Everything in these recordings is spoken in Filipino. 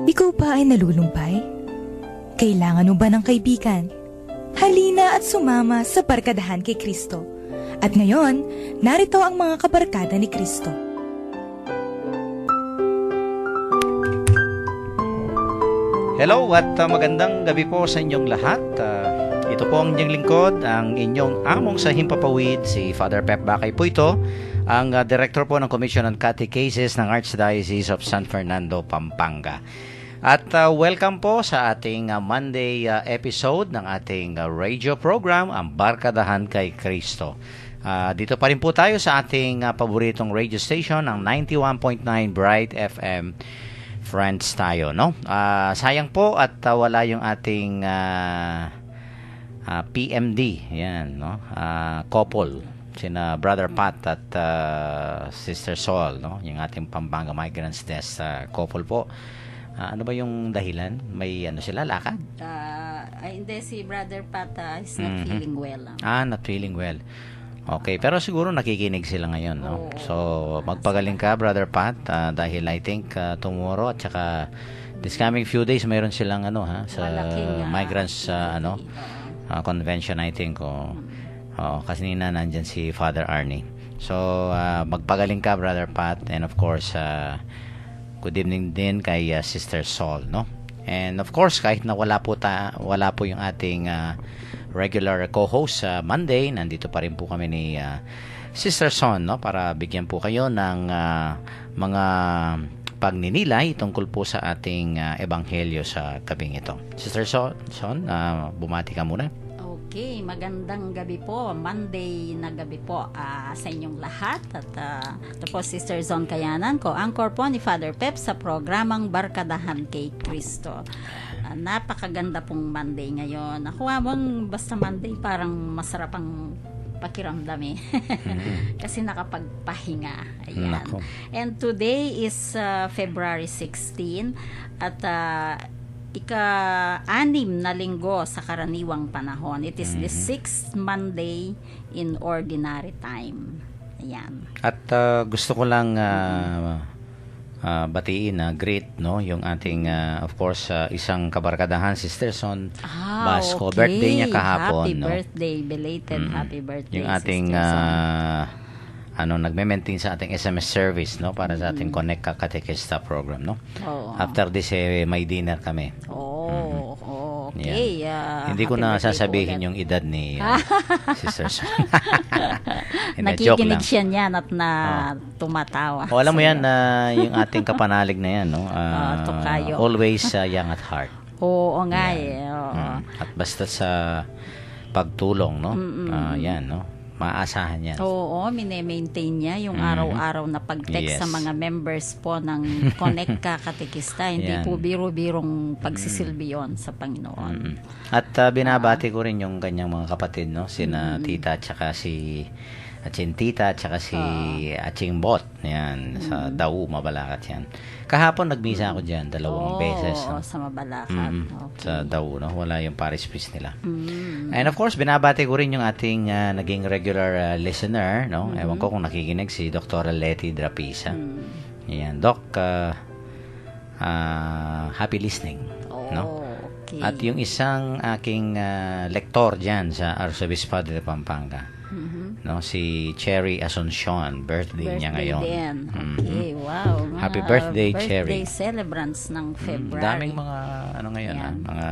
Ikaw ba ay nalulumpay? Kailangan mo ba ng kaibigan? Halina at sumama sa Barkadahan kay Kristo. At ngayon, narito ang mga kabarkada ni Kristo. Hello at magandang gabi po sa inyong lahat. Ito po ang inyong lingkod, ang inyong among sa Himpapawid, si Father Pep Bakay po ito, ang Director po ng Commission on Catechesis ng Archdiocese of San Fernando, Pampanga. At welcome po sa ating Monday episode ng ating radio program, ang Barkadahan kay Kristo. Dito pa rin po tayo sa ating paboritong radio station, ang 91.9 Bright FM. Friends tayo, no? Sayang po at wala yung ating PMD, yan, no? Couple, sina Brother Pat at Sister Sol, no? Yung ating Pampanga Migrants Desk couple po. Ano ba yung dahilan? May ano sila, lakad? Hindi, si Brother Pat is not feeling well. Not feeling well. Okay, pero siguro nakikinig sila ngayon, no? So, magpagaling ka, Brother Pat, dahil I think tomorrow at saka this coming few days mayroon silang sa migrants convention, I think. Kasi nandyan si Father Arnie. So, magpagaling ka, Brother Pat, and of course, good evening din kay Sister Sol, no? And of course, kahit na wala po yung ating regular co-host sa Monday, nandito pa rin po kami ni Sister Son, no, para bigyan po kayo ng mga pagninilay tungkol po sa ating ebanghelyo sa gabing ito. Sister Son, bumati ka muna. Okay, magandang gabi po, Monday na gabi po sa inyong lahat. At ito po Sister Zon Kayanan ko, anchor po ni Father Pep sa programang Barkadahan kay Kristo. Napakaganda pong Monday ngayon. Ako amang basta Monday parang masarap ang pakiramdam kasi nakapagpahinga. Ayan. Nako. And today is February 16 at ika-6 na linggo sa karaniwang panahon. It is the 6th Monday in ordinary time. Ayan. At gusto ko lang batiin great, no, yung ating of course isang kabarkadahan, Sister Son Basco. Okay. Birthday niya kahapon, happy no? Birthday, belated happy birthday. Yung ating nagme-maintain sa ating SMS service, no, para sa ating Connect Catequista program, no. After this may dinner kami. Okay. Hindi ko na sasabihin yung edad ni Sister Son. Nakikinig siya niyan at tumatawa. Alam mo yan, yung ating kapanalig na yan, no? Always young at heart. Oo nga At basta sa pagtulong, no? Yan, no? Maasahan yan. Oo, mine-maintain niya yung araw-araw na pag-text sa mga members po ng Connect Catequista. Hindi po biro-birong pagsisilbi yun sa Panginoon. At binabati ko rin yung kanyang mga kapatid, no? Sina Tita at saka si Tita at saka si Aching Bot. Yan, sa Dau, Mabalacat yan. Kahapon nagmisa ako dyan, 2 beses. Oo, sa Mabalacat. Okay. Sa Dau, no? Wala yung parish priest nila. And of course, binabati ko rin yung ating naging regular listener, no? Ewan ko kung nakikinig, si Dr. Leti Drapisa. Yan, Doc, happy listening, no? Okay. At yung isang aking lektor dyan sa Arzobispado de Pampanga, no, si Cherry Asuncion, birthday niya ngayon. Din. Okay, wow. Happy birthday, Cherry. Birthday celebrants ng February. Daming mga ngayon, mga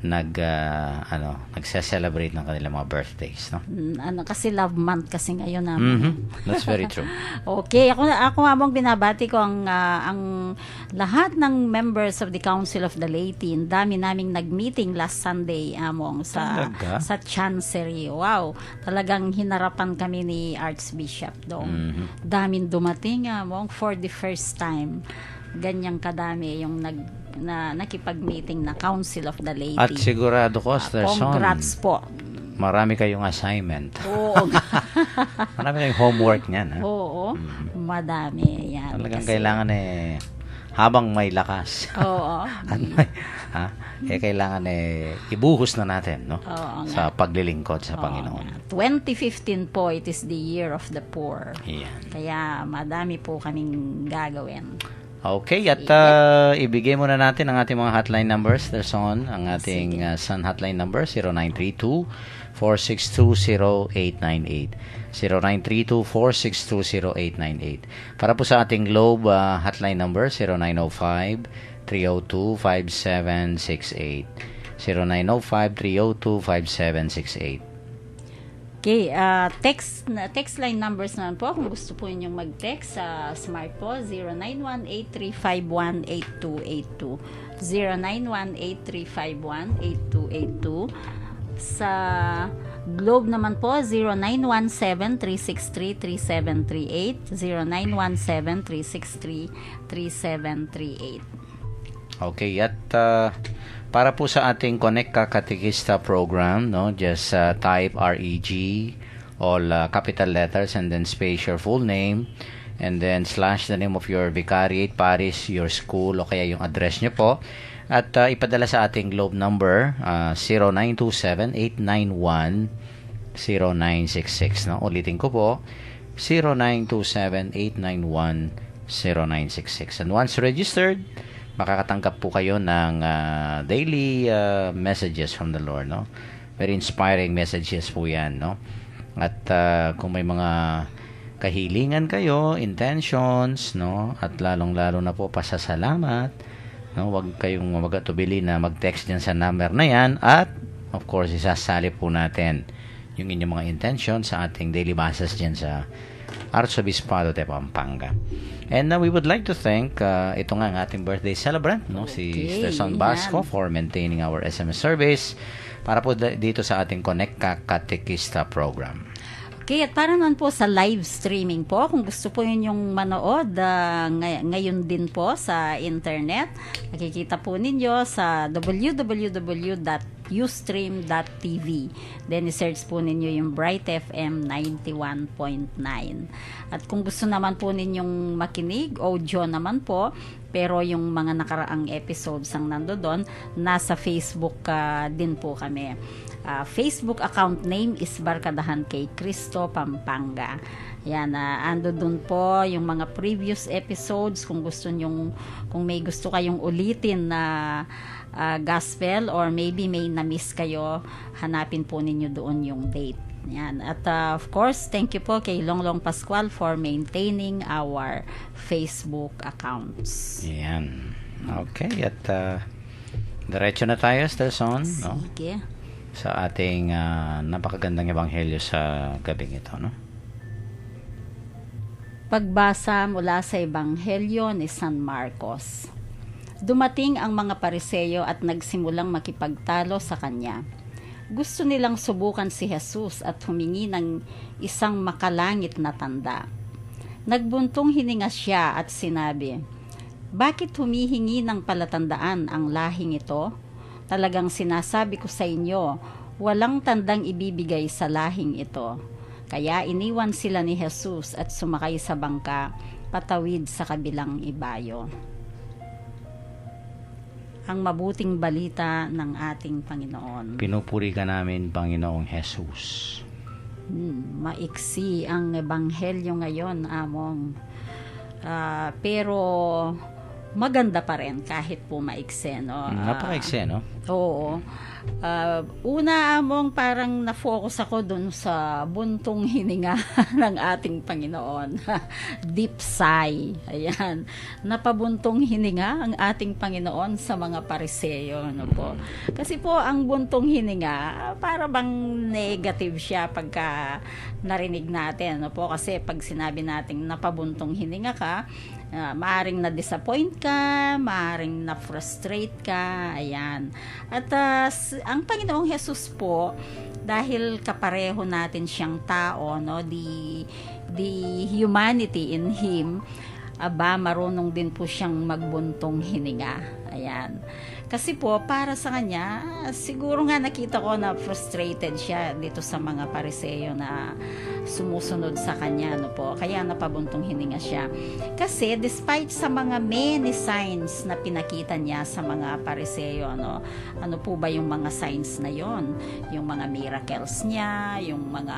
nagse-celebrate ng kanilang mga birthdays, no? Kasi love month kasi ngayon That's very true. Okay, ako among binabati ko ang lahat ng members of the Council of the Laity. Dami naming nag-meeting last Sunday among sa Chancery. Wow, talagang hinarapan kami ni Archbishop doon. Daming dumating among for the first time. Ganyang kadami yung nakipag-meeting na Council of the Laity. At sigurado ko, congrats po. Marami kayong assignment. Oo. Marami kayong homework niyan, ha? Oo. Madami yan. Talagang kailangan habang may lakas. Oo. Kailangan ibuhos na natin, no? Sa paglilingkod sa Panginoon. 2015 po, it is the year of the poor. Yan. Kaya madami po kaming gagawin. Okay, at ibigay muna natin ang ating mga hotline numbers. There's on ang ating Sun hotline number 0932-462-0898. 0932-462-0898. Para po sa ating Globe hotline number 0905-302-5768. 0905-302-5768. Okay, text line numbers naman po kung gusto po ninyong mag-text sa Smart po 0918-351-8282 0918-351-8282. Sa Globe naman po 0917-363-3738 0917-363-3738. Okay, at para po sa ating Connect Ka Katekista program, no, just type REG, all capital letters, and then space your full name, and then slash the name of your vicariate, parish, your school, o kaya yung address nyo po. At ipadala sa ating Globe number, 0927-891-0966. No? Ulitin ko po, 0927-891-0966. And once registered, makakatanggap po kayo ng daily messages from the Lord, no? Very inspiring messages po 'yan, no? At kung may mga kahilingan kayo, intentions, no? At lalong-lalo na po pasasalamat, no? Huwag kayong magatubili na mag-text diyan sa number na 'yan, at of course isasali po natin yung inyong mga intentions sa ating daily masses diyan sa Arzobispado de Pampanga. And we would like to thank ito nga ang ating birthday celebrant, no, si Sister Son Basco, for maintaining our SMS service para po dito sa ating Connect Ka Katekista program. Okay, at para naman po sa live streaming po, kung gusto po yun yung manood ngayon din po sa internet, nakikita po ninyo sa www.ustream.tv. Then, i-search po ninyo yung Bright FM 91.9. At kung gusto naman po ninyong makinig, audio naman po, pero yung mga nakaraang episodes ang nandoon, nasa Facebook din po kami. Facebook account name is Barkadahan kay Cristo Pampanga. Yan, ando dun po yung mga previous episodes kung may gusto kayong ulitin na gospel, or maybe may na-miss kayo, hanapin po ninyo doon yung date. Yan. At of course, thank you po kay Longlong Pascual for maintaining our Facebook accounts. Yan. Okay, at diretso na tayo, Sister Son, no? Sige. Sa ating napakagandang ebanghelyo sa gabing ito, no? Pagbasa mula sa ebanghelyo ni San Marcos. Dumating ang mga Pariseo at nagsimulang makipagtalo sa kanya. Gusto nilang subukan si Jesus at humingi ng isang makalangit na tanda. Nagbuntong hininga siya at sinabi, "Bakit humihingi ng palatandaan ang lahing ito? Talagang sinasabi ko sa inyo, walang tandang ibibigay sa lahing ito." Kaya iniwan sila ni Jesus at sumakay sa bangka patawid sa kabilang ibayo. Ang mabuting balita ng ating Panginoon. Pinupuri ka namin, Panginoong Jesus. Maiksi ang ebanghelyo ngayon, Among. Pero maganda pa rin kahit po maiksi, no? Napaka-iksi, no? Oo. Una, Among, parang na-focus ako dun sa buntong hininga ng ating Panginoon. Deep sigh. Ayan. Napabuntong hininga ang ating Panginoon sa mga Pariseo. No po? Kasi po, ang buntong hininga, para bang negative siya pagka narinig natin. No po? Kasi pag sinabi natin napabuntong hininga ka, maaring na-disappoint ka, maaring na-frustrate ka, ayan. At ang Panginoong Jesus po, dahil kapareho natin siyang tao, no, the humanity in Him, marunong din po siyang magbuntong hininga. Ayan. Kasi po, para sa kanya, siguro nga nakita ko na frustrated siya dito sa mga Pariseo na sumusunod sa kanya, no po. Kaya napabuntong hininga siya. Kasi despite sa mga many signs na pinakita niya sa mga Pariseo, no, ano po ba yung mga signs na yon? Yung mga miracles niya, yung mga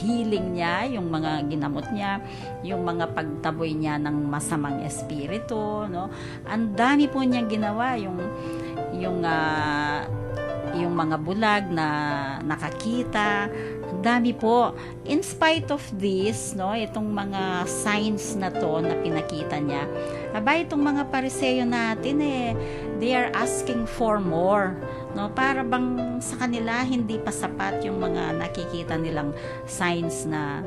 healing niya, yung mga ginamot niya, yung mga pagtaboy niya ng masamang espiritu, no. Ang dami po niyang ginawa, yung mga bulag na nakakita, ang dami po. In spite of this, no, itong mga signs na to na pinakita niya, itong mga Pariseo natin they are asking for more, no, para bang sa kanila hindi pa sapat yung mga nakikita nilang signs na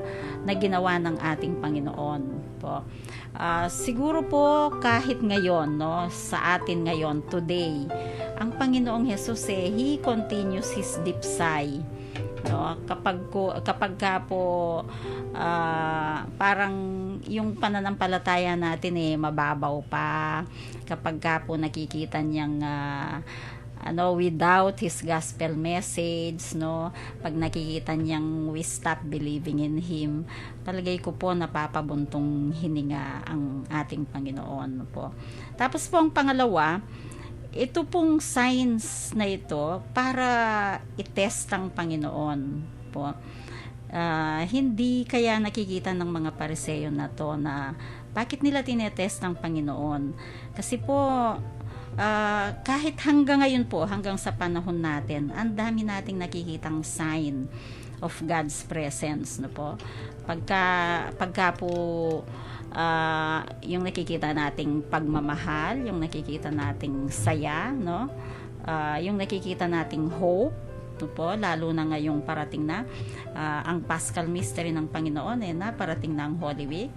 ginawa ng ating Panginoon po. Siguro po kahit ngayon, no, sa atin ngayon, today, ang Panginoong Jesus He continues His deep sigh. No, kapag ka po parang yung pananampalataya natin mababaw pa, kapag ka po nakikita niyang without His gospel message, no, pag nakikita niyang we stop believing in Him, palagay ko po napapabuntong hininga ang ating Panginoon po. Tapos po ang pangalawa, ito pong signs na ito para i-test ang Panginoon po. Hindi kaya nakikita ng mga Pariseo na to na bakit nila tinetest ang Panginoon. Kasi po kahit hanggang ngayon po, hanggang sa panahon natin, ang dami nating nakikitang sign of God's presence, no po. Pagka po yung nakikita nating pagmamahal, yung nakikita nating saya, no, yung nakikita nating hope, no po, lalo na ngayong parating na ang Paschal Mystery ng Panginoon, parating na ang Holy Week,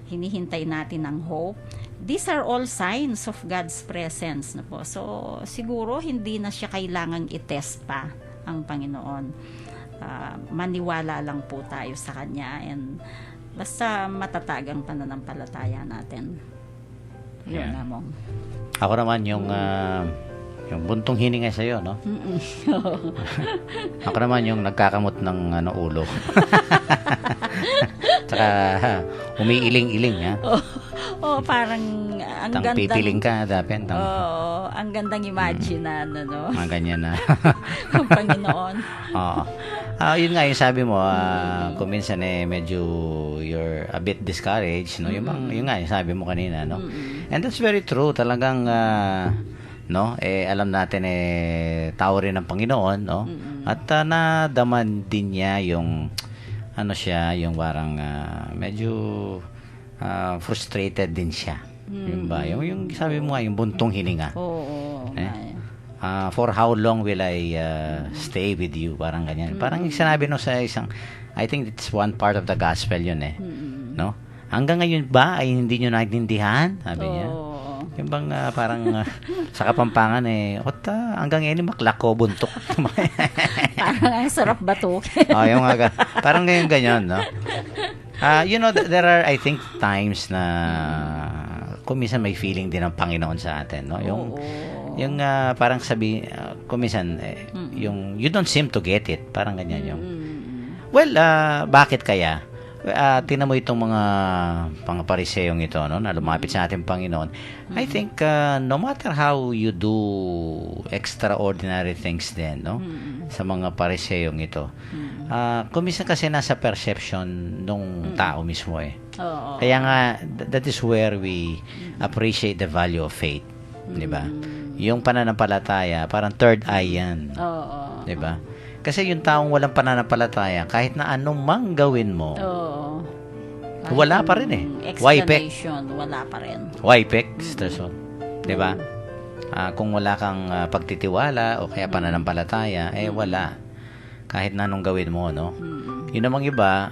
hinihintay natin ang hope. These are all signs of God's presence, no po. So siguro hindi na siya kailangang i-test pa ang Panginoon. Maniwala lang po tayo sa Kanya, and basta matatag ang pananampalataya natin. Yun na mo. Ako naman yung buntong hininga sa iyo, no? Ako naman yung nagkakamot ng ulo. Tsaka umiiling-iling, ha? Parang ang gandang pipiling ka dapat. Ang gandang imagine na no. Mga ganyan na. Ang Panginoon. Yun nga yung sabi mo, kung minsan medyo you're a bit discouraged, no? Yung nga yung sabi mo kanina, no? And that's very true. Talagang no, alam natin tao rin ng Panginoon, no? At nadaman din niya yung yung parang medyo frustrated din siya. Yung ba? Yung sabi mo nga, yung buntong hininga. For how long will I stay with you? Parang ganyan. Parang sinabi no sa isang, I think it's one part of the gospel yun no? Hanggang ngayon ba ay hindi nyo naintindihan? Sabi niya. Yung bang parang sa Kapampangan hanggang ngayon maklako buntok. Parang ang sarap bato. Yung parang ngayon ganyan, no? There are, I think, times na kung minsan may feeling din ng Panginoon sa atin, no? Yung parang sabi, kung minsan, yung you don't seem to get it. Parang ganyan yung. Well, bakit kaya? Tingnan mo itong mga Pariseyong ito, no, na lumapit sa ating Panginoon. I think no matter how you do extraordinary things din, no, sa mga Pariseyong ito, kuminsan kasi nasa perception nung tao mismo Kaya nga, that is where we appreciate the value of faith. Di ba? Yung pananampalataya, parang third eye yan. Di ba? Kasi yung taong walang pananampalataya, kahit na anong mang gawin mo, wala pa rin Explanation, wala pa rin. Wipek, Sterson. Diba? Kung wala kang pagtitiwala o kaya pananampalataya, wala. Kahit na anong gawin mo, no? Yun namang iba,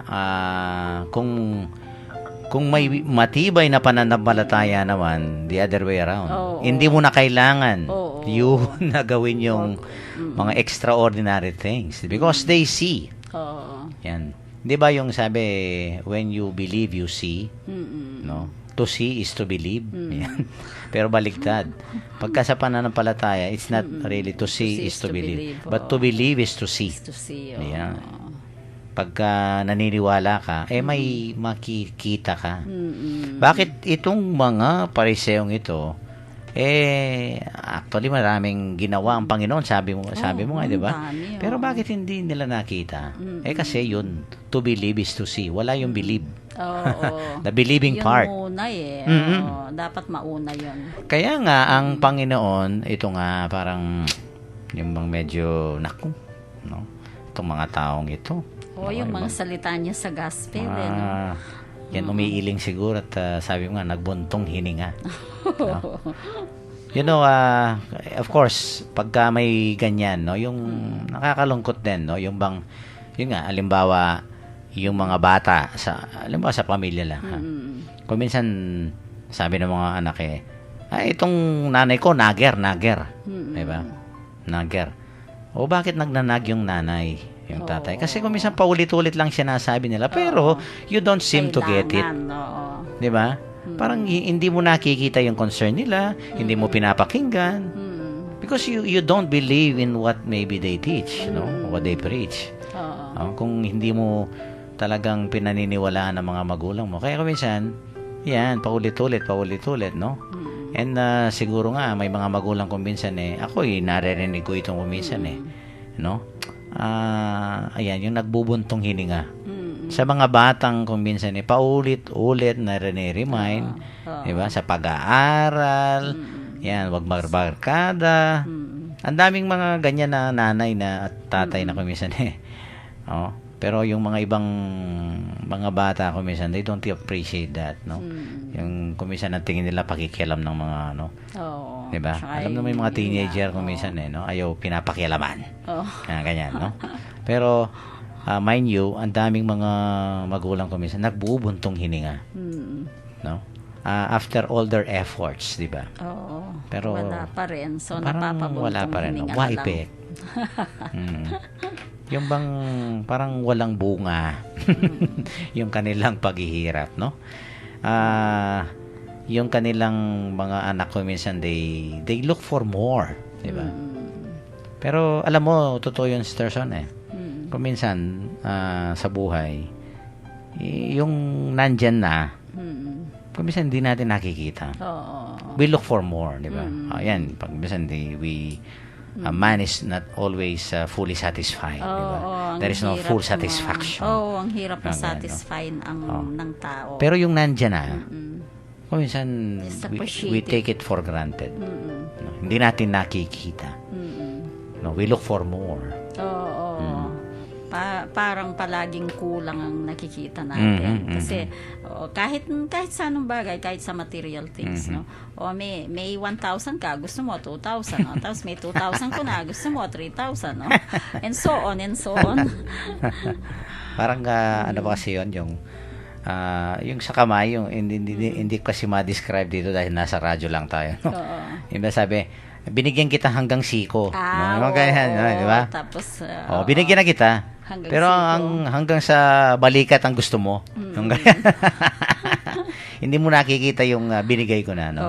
kung may matibay na pananampalataya naman, the other way around. Hindi mo na kailangan yun na gawin yung mga extraordinary things because they see. Yan. 'Di ba yung sabi, when you believe you see, no? To see is to believe. Yan. Pero baliktad. Pagka sa pananampalataya, it's not really to see is to believe, but to believe is to see. Is to see. Yan. pagka naniniwala ka, may makikita ka. Mm-mm. Bakit itong mga pariseong ito, actually maraming ginawa ang Panginoon, sabi mo nga, di ba? Dami, Pero bakit hindi nila nakita? Kasi yun, to believe is to see. Wala yung believe. Oo. The believing Yun part. muna eh. Mm-mm. Oo, dapat mauna yun. Kaya nga, ang Panginoon, ito nga, parang, yung bang medyo, naku, no? Itong mga taong ito. Yung mga salita niya sa gospel. Yan umiiling siguro at sabi mo nga, nagbuntong hininga. No? Of course, pagka may ganyan, no, yung nakakalungkot din, no, yung bang, yun nga, alimbawa, yung mga bata, alimbawa sa pamilya lang, ha? Kung minsan, sabi ng mga anak itong nanay ko, nager. Diba? Nager. O bakit nagnanag yung nanay, yung tatay? Kasi kung minsan paulit-ulit lang sinasabi nila, pero you don't seem to get it. Di ba? Parang hindi mo nakikita yung concern nila, hindi mo pinapakinggan. Because you don't believe in what maybe they teach, no? What they preach. Kung hindi mo talagang pinaniniwalaan ng mga magulang mo. Kaya kung minsan, yan, paulit-ulit, no? And siguro nga, may mga magulang kung minsan ako naririnig ko itong kuminsan no? Ayan, yung nagbubuntong hininga. Sa mga batang kung minsan paulit-ulit na remind, diba? Sa pag-aaral, yan, wag magbarkada. Ang daming mga ganyan na nanay na at tatay na kung minsan pero yung mga ibang mga bata kung minsan, they don't appreciate that, no? Yung kung minsan ang tingin nila pakikialam ng mga, diba? Alam na may mga teenager kung minsan, no? Ayaw pinapakialaman. Ganyan, no? Pero, mind you, ang daming mga magulang kung minsan, nagbubuntong hininga. No? After all their efforts, diba? Pero, wala pa rin. So, parang wala pa rin. hininga Why lang. pek? Yung bang parang walang bunga yung kanilang paghihirap, no? Yung kanilang mga anak ko minsan they look for more, di ba? Pero alam mo, totoo yun, Sister Son, kung minsan sa buhay yung nandyan na, kung minsan hindi natin nakikita. We look for more, di ba? Ayan, pag minsan we man is not always fully satisfied, di ba? There is no full satisfaction. Ang hirap na satisfy ng tao. Pero yung nandyan na, kung minsan we Appreciate take it for granted. No, hindi natin nakikita. No, we look for more. Parang palaging kulang ang nakikita natin. Kasi kahit sa anong bagay, kahit sa material things, no? O may 1,000 ka, gusto mo 2,000, no? Tapos may 2,000 ko na, gusto mo 3,000, no? And so on and so on. Parang ano ba kasi yun, yung sa kamay, yung hindi kasi ma-describe dito dahil nasa radyo lang tayo, no? Yung sabi, binigyan kita hanggang siko. No? Ganyan, no? Di ba? Tapos, binigyan na kita. Pero hanggang sa balikat ang gusto mo. Yung ganyan. Hindi mo nakikita yung binigay ko na, no?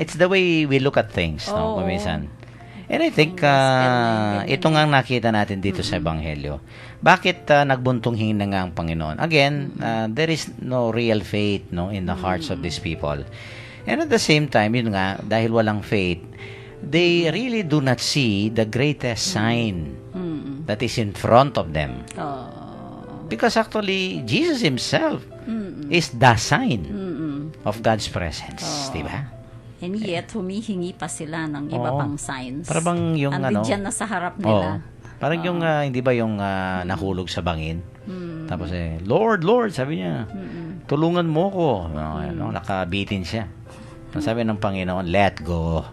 It's the way we look at things, no? Kuminsan. And I think, ito nga nakita natin dito sa Ebanghelyo. Bakit nagbuntong hininga nga ang Panginoon? Again, there is no real faith, no, in the hearts of these people. And at the same time, yun nga, dahil walang faith, they really do not see the greatest sign that is in front of them. Because actually, Jesus Himself is the sign of God's presence. Diba? And yet, humihingi pa sila ng iba pang signs. Parang yung Andyan na sa harap nila. Parang yung, hindi ba yung nahulog sa bangin? Tapos Lord, sabi niya, tulungan mo ko. Nakabitin siya. Sabi ng Panginoon, let go.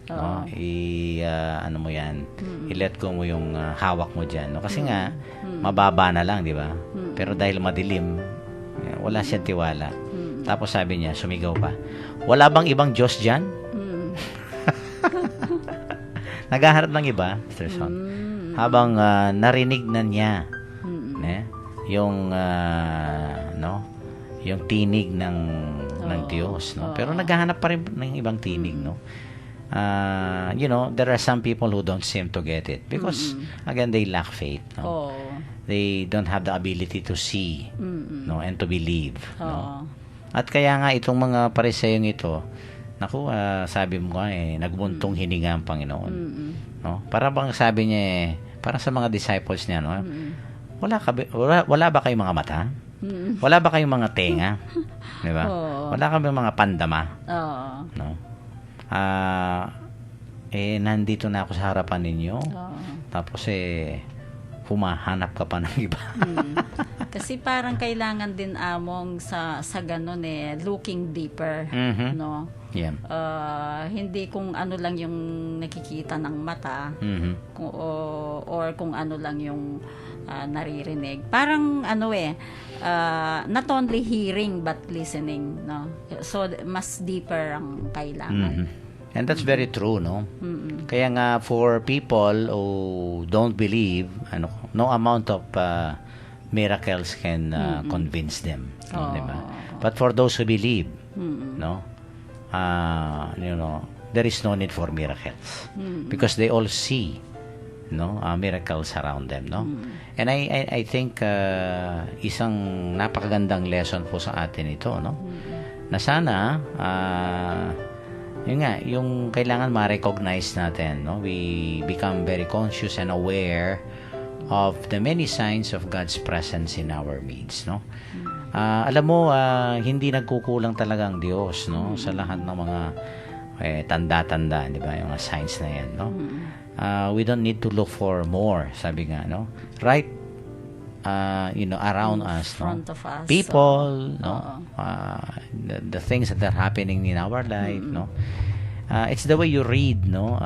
Ano mo yan, i-let go mo yung hawak mo dyan. No? Kasi nga, mababa na lang, di ba? Pero dahil madilim, wala siyang tiwala. Tapos sabi niya, sumigaw pa, wala bang ibang Diyos dyan? Naghaharap ng iba, Mr. Son. Habang narinig na niya yung yung tinig ng Diyos, no? Pero naghahanap pa rin ng ibang tinig, no? There are some people who don't seem to get it because again they lack faith, no? they don't have the ability to see, no, and to believe, no. Oo. At kaya nga itong mga pariseyong ito, naku, sabi mo nga nagbuntong hininga ang Panginoon. No? Para bang sabi niya para sa mga disciples niya, no? Wala ba kayong mga mata? Wala ba kayong mga tenga? 'Di ba? Wala kayong mga pandama? Oo. No? Nandito na ako sa harapan ninyo. Tapos humahanap ka pa ng iba. Kasi parang kailangan din among sa ganun looking deeper, no? Yeah. Hindi kung ano lang yung nakikita ng mata, or kung ano lang yung naririnig. Parang not only hearing but listening, no? So mas deeper ang kailangan. And that's very true, no? Kaya nga for people who don't believe, no amount of miracles can convince them, diba? But for those who believe, no, there is no need for miracles because they all see, no, miracles around them, no. And I think isang napakagandang lesson po sa atin ito, no, na sana yung kailangan ma-recognize natin, no? We become very conscious and aware of the many signs of God's presence in our midst, no? Alam mo, hindi nagkukulang talaga ang Diyos, no? Sa lahat ng mga tanda-tanda, di ba? Yung mga signs na yan, no? We don't need to look for more, sabi nga, no? Right, around us, no? Front of us, People, no? The things that are happening in our life, no? It's the way you read, no?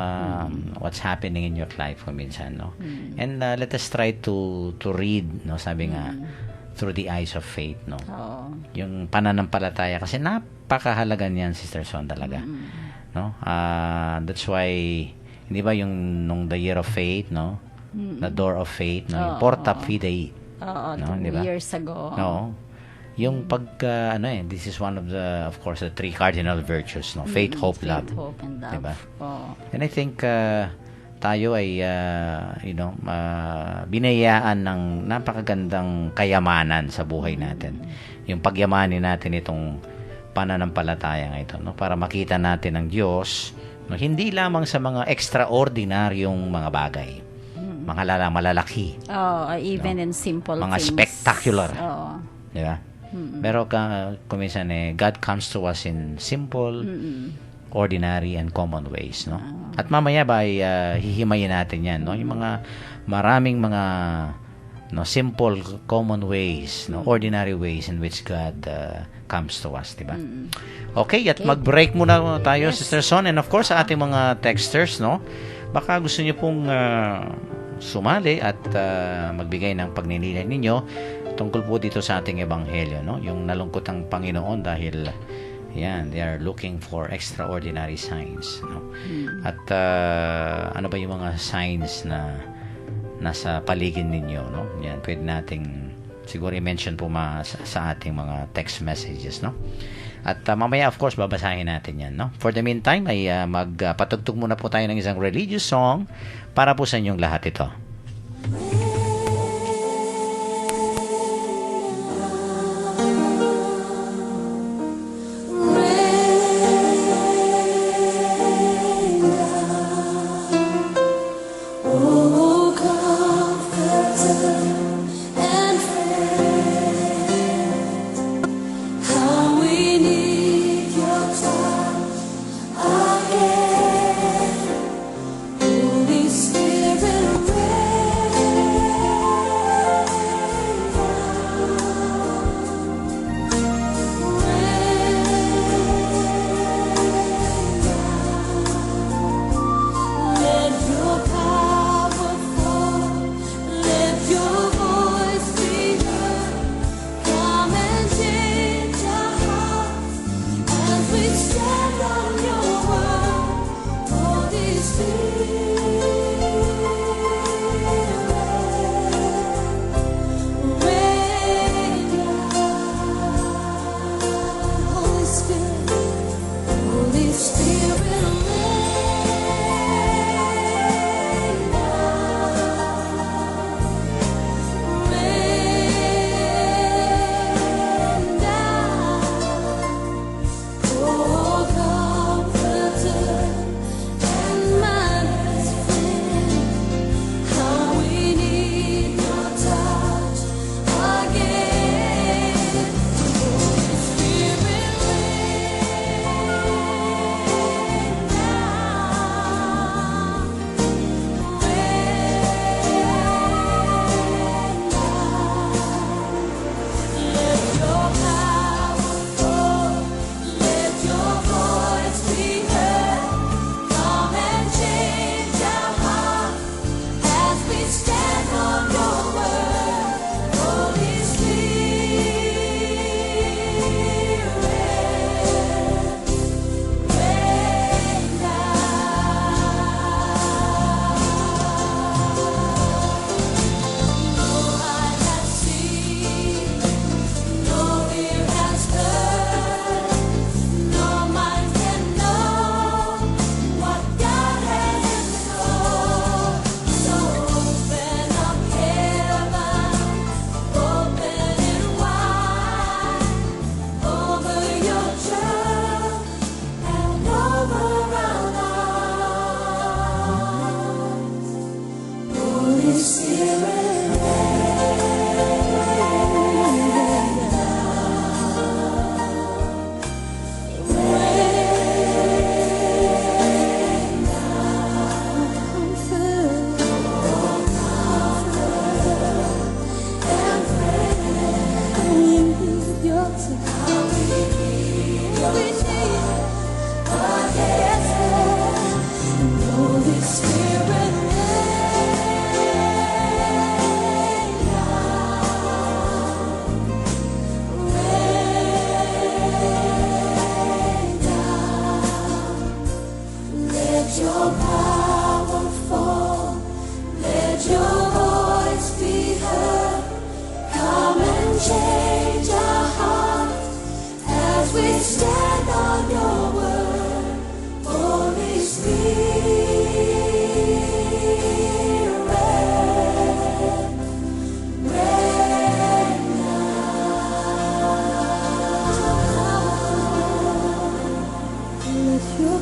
What's happening in your life minsan, no? And let us try to read, no? Sabi nga, through the eyes of faith, no? Yung pananampalataya, kasi napakahalaga niyan, Sister Son, talaga, no? That's why, hindi ba nung the year of faith, no? The door of faith, no? Yung porta fidei. No, 2 years ago. No. Yung this is one of course, the 3 cardinal virtues, no? Faith, hope, love. Faith, hope, and love. Diba? And I think tayo ay binayaan ng napakagandang kayamanan sa buhay natin. Yung pagyamanin natin itong pananampalataya ito, no? Para makita natin ang Diyos, no? Hindi lamang sa mga extraordinaryong mga bagay, mga malalaki. Even in simple mga things. Spectacular. Di ba? Pero kung minsan God comes to us in simple, ordinary, and common ways, no? At mamaya ba hihimayin natin yan, no? Yung mga maraming mga simple, common ways, no? Ordinary ways in which God comes to us, di ba? Okay, at mag-break muna tayo, Sister Son, and of course sa ating mga texters, no? Baka gusto niyo pong sumali at magbigay ng pagninilay ninyo tungkol po dito sa ating ebanghelyo, no? Yung nalungkot ang Panginoon dahil they are looking for extraordinary signs, no? At ano ba yung mga signs na nasa paligid ninyo, no? Yan, pwede nating siguro i-mention po sa ating mga text messages, no? At mamaya, of course, babasahin natin yan, no? For the meantime, ay magpatugtog muna po tayo ng isang religious song para po sa inyong lahat ito. Holy Spirit, rain.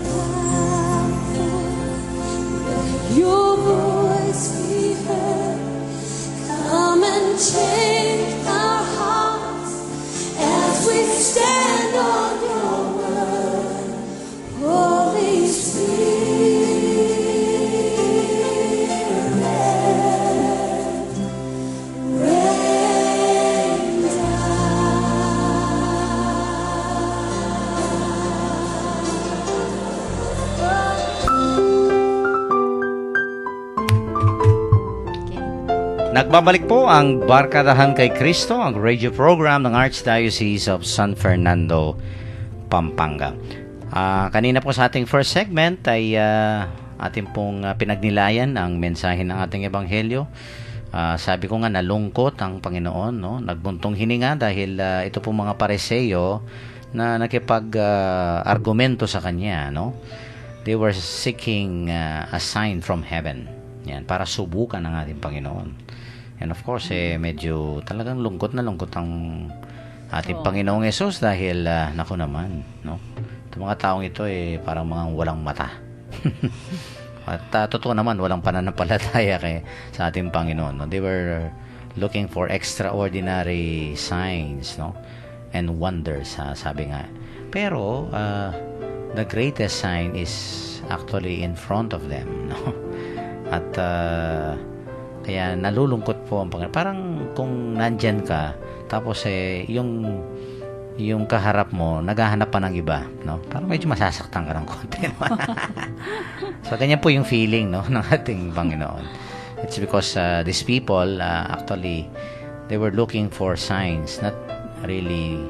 powerful. Let your voice be heard. Come and change our hearts as we stand on your word. Holy Spirit, rain Nagbabalik po ang Barkadahan kay Kristo, ang radio program ng Archdiocese of San Fernando, Pampanga. Kanina po sa ating first segment ay ating pong pinagnilayan ang mensahe ng ating ebanghelyo. Sabi ko nga, nalungkot ang Panginoon, no? Nagbuntong hininga dahil ito pong mga Pariseo na nakipag-argumento sa kanya, no? They were seeking a sign from heaven. Yan, para subukan ang ating Panginoon. And of course, medyo talagang lungkot na lungkot ang ating Panginoong Yesus dahil, naku naman, no? Itong mga taong ito, parang mga walang mata. At totoo naman, walang pananampalataya sa ating Panginoon. No? They were looking for extraordinary signs, no? And wonders, sabi nga. Pero, the greatest sign is actually in front of them, no? At kaya nalulungkot po ang Panginoon. Parang kung nandyan ka, tapos yung kaharap mo, naghahanap pa ng iba, no? Parang medyo masasaktan ka ng konti. No? So, ganyan po yung feeling, no, ng ating Panginoon. It's because these people, actually, they were looking for signs, not really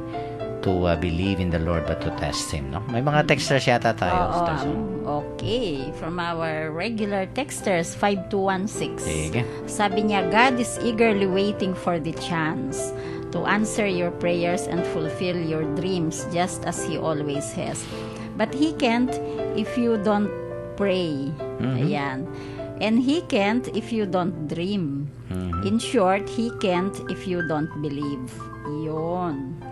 to believe in the Lord, but to test Him, no? May mga texters yata tayo. Okay. From our regular texters, 5216. Sige. Sabi niya, God is eagerly waiting for the chance to answer your prayers and fulfill your dreams just as He always has. But He can't if you don't pray. Ayan. And He can't if you don't dream. In short, He can't if you don't believe. Yun.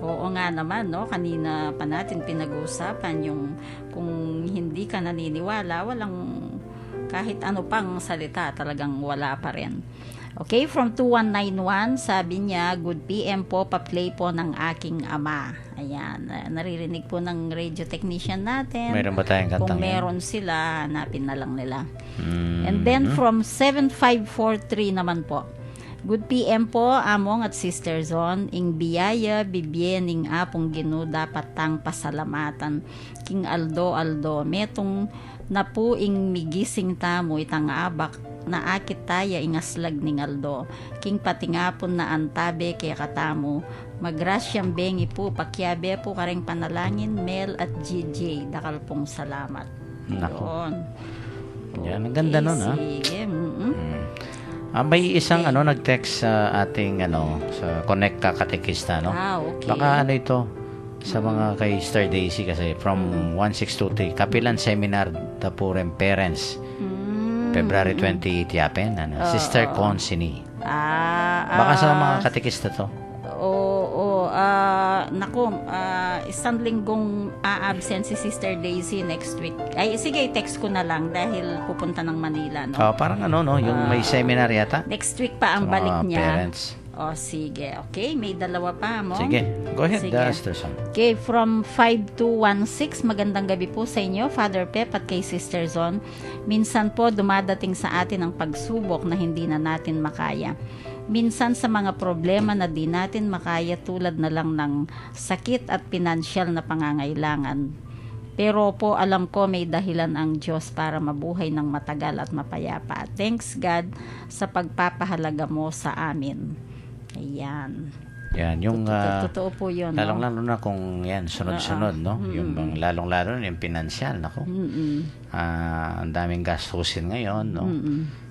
Oo nga naman, no? Kanina pa natin pinag-uusapan yung kung hindi ka naniniwala, walang kahit ano pang salita, talagang wala pa rin. Okay, from 2191, sabi niya, good PM po, pa-play po ng aking ama. Ayan, naririnig po ng radio technician natin. Meron ba tayong kantang Kung meron sila, hanapin na lang nila. And then from 7543 naman po, good PM po, among at Sister Zon, ing biyaya, bibyening apong ginu dapat tang pasalamatan, king Aldo, metong na po ing migising tamo itang abak, na akit taya ingaslag ning Aldo, king patingapon na antabe kaya katamo, magrasyang bengi po, pakyabe po kareng panalangin, Mel at GJ, dakal pong salamat. Nako. Yun. Yan, ang ganda nun, ha? Sige. May isang nag-text sa ating sa Connect Katekista, no? Okay. Baka ito sa mga kay Sister Daisy kasi from 1623 Kapilan Seminar Dapuren Parents. February 28 yapen, Sister Consini. Baka sa mga katekista to. Isang linggong absent si Sister Daisy next week. Ay, sige, text ko na lang dahil pupunta ng Manila, no? Parang yung may seminar yata. Next week pa ang Sa balik mga niya. parents. Sige. Okay, may dalawa pa mo. Sige, go ahead, Sige. Sister Son. Okay, from 5216, magandang gabi po sa inyo, Father Pep at kay Sister Zon. Minsan po dumadating sa atin ang pagsubok na hindi na natin makaya. Minsan sa mga problema na di natin makaya tulad na lang ng sakit at pinansyal na pangangailangan. Pero po alam ko may dahilan ang Diyos para mabuhay ng matagal at mapayapa. Thanks God sa pagpapahalaga mo sa amin. Ayan. Yan, yung Totoo po yun. lalong-lalo na kung yan, sunod-sunod, no? Yung lalong-lalo na yung pinansyal, nako. Ang daming gastusin ngayon, no?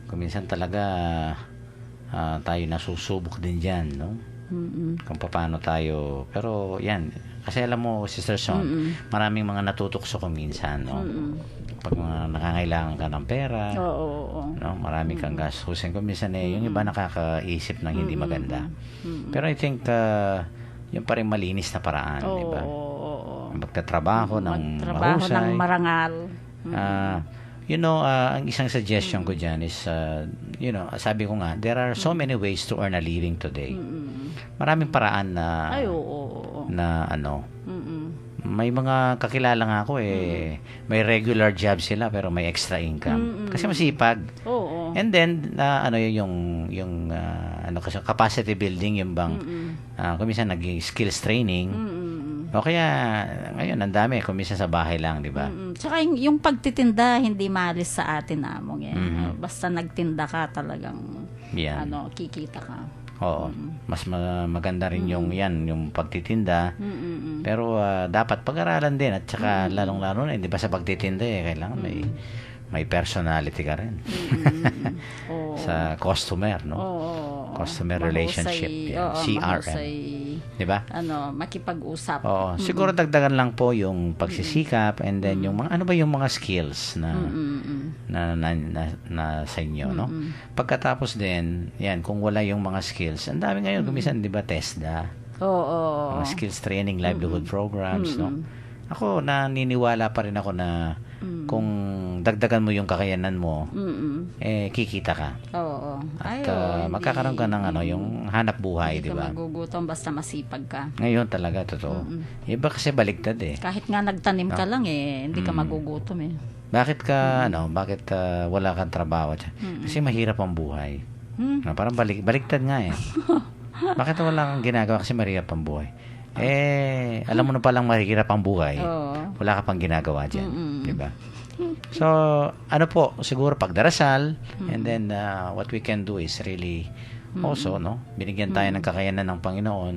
Kung minsan talaga tayo nasusubok din dyan, no? Kung paano tayo, pero yan, kasi alam mo, Sister Son, maraming mga natutukso ko minsan, no? Pag nakangailangan ka ng pera, no? Marami kang gastusin. Kung minsan yung iba nakakaisip ng hindi maganda. Pero I think, yung pa rin malinis na paraan, di ba? magtatrabaho ng Magtrabaho ng mahusay. marangal. Ang isang suggestion ko dyan is, sabi ko nga, there are so many ways to earn a living today. Maraming paraan na, Ay, oo. may mga kakilala nga ako may regular job sila pero may extra income. Kasi masipag. Oo. And then, kasi capacity building, yung bang, kuminsan nag-skills training. O kaya, ngayon, ang dami, kuminsan sa bahay lang, di ba? Tsaka yung pagtitinda, hindi maalis sa atin, Among. Basta nagtinda ka, talagang, Yan. kikita ka. Oo. Mas maganda rin yung pagtitinda. Pero dapat pag-aralan din at saka lalong-lalo na, hindi ba sa pagtitinda kailangan may personality ka rin. Sa customer, no? Customer relationship. CRM. Di ba? Makipag-usap. Oo. Siguro dagdagan lang po yung pagsisikap and then yung ano ba yung mga skills na sa inyo, no? Pagkatapos din, yan, kung wala yung mga skills, ang dami ngayon, kumisan, di ba, TESDA? Oo. Mga skills training, livelihood programs, no? Ako, naniniwala pa rin ako na kung dagdagan mo yung kakayanan mo, kikita ka. Oo. At magkakaroon ka ng yung hanap buhay, di ba? Hindi ka magugutom basta masipag ka. Ngayon talaga, totoo. Iba kasi baligtad Kahit nga nagtanim ka lang hindi ka magugutom Bakit wala kang trabaho? Kasi mahirap ang buhay. Parang baligtad nga Bakit wala kang ginagawa kasi mahirap ang buhay? Alam mo na palang mahirap ang buhay. Wala ka pang ginagawa dyan. Diba? So, siguro pagdarasal, and then what we can do is really also, no? Binigyan tayo ng kakayanan ng Panginoon.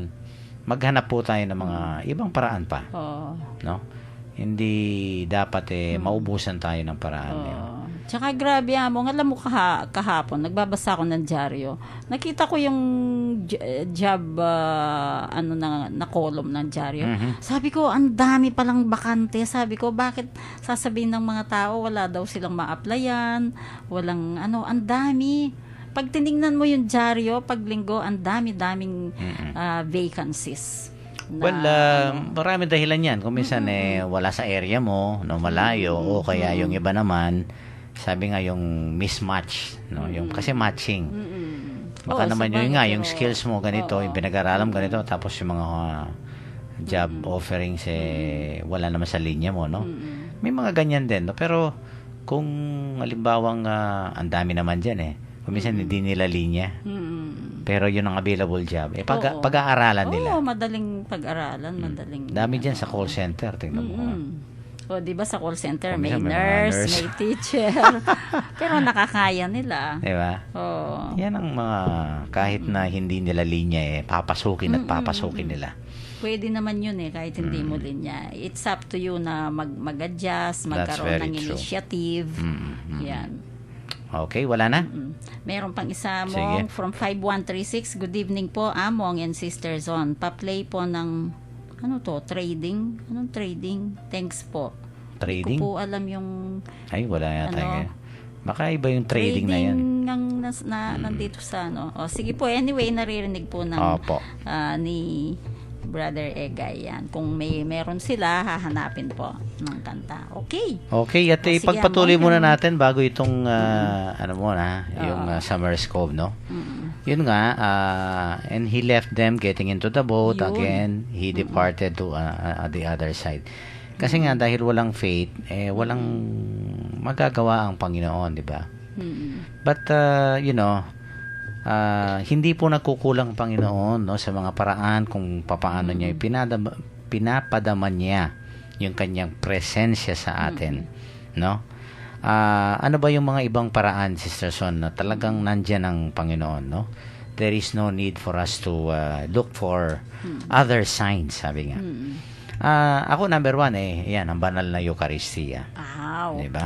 Maghanap po tayo ng mga ibang paraan pa. No? Hindi dapat maubusan tayo ng paraan. Tsaka grabe Among, alam mo kahapon, nagbabasa ako ng dyaryo. Nakita ko yung job, na column ng dyaryo. Sabi ko, ang dami palang bakante. Sabi ko, bakit sasabihin ng mga tao, wala daw silang ma-applyan, walang ang dami. Pag tinignan mo yung dyaryo, pag linggo, ang dami-daming vacancies. Marami dahilan yan. Kung minsan wala sa area mo, no, malayo, o kaya yung iba naman, sabi nga yung mismatch, no, yung kasi matching. Baka naman yung skills mo ganito, yung pinag-aralan mo ganito, tapos yung mga job offerings wala naman sa linya mo, no. May mga ganyan din, no? Pero kung halimbawang ang dami naman diyan kung minsan hindi nila linya. Pero yun ang available job. Pag-aaralan nila. Madaling pag-aralan, madaling. Dami diyan sa call center, tingnan mo. Di ba sa call center, may Minsan nurse, may teacher. Pero nakakaya nila. Di ba? Yan ang mga, kahit na hindi nila linya papasukin at papasukin nila. Pwede naman yun kahit hindi mo linya. It's up to you na mag-adjust, magkaroon ng initiative. Yan. Okay, wala na? Meron pang isa Among from 5136. Good evening po, Among and Sister Zon. Pa-play po ng trading? Anong trading? Thanks po. Trading? Hindi ko po alam yung ay, wala yata. Baka iba yung trading na yan. Nandito sa sige po, anyway, naririnig po ng ni Brother Egay yan. Kung meron sila, hahanapin po ng kanta. Okay. Okay, at ipagpatuloy muna natin bago itong yung Summer Cove, no? Yun nga, and he left them getting into the boat. Again, he departed to the other side. Kasi nga, dahil walang faith, walang magagawa ang Panginoon, di ba? But, hindi po nagkukulang Panginoon, no, sa mga paraan kung papaano niya pinapadama niya yung kanyang presensya sa atin, no? Ano ba yung mga ibang paraan, Sister Son, na talagang nandyan ang Panginoon, no? There is no need for us to look for other signs, sabi nga. Ako, number 1, yan, ang banal na Eucharistia. Okay. Diba?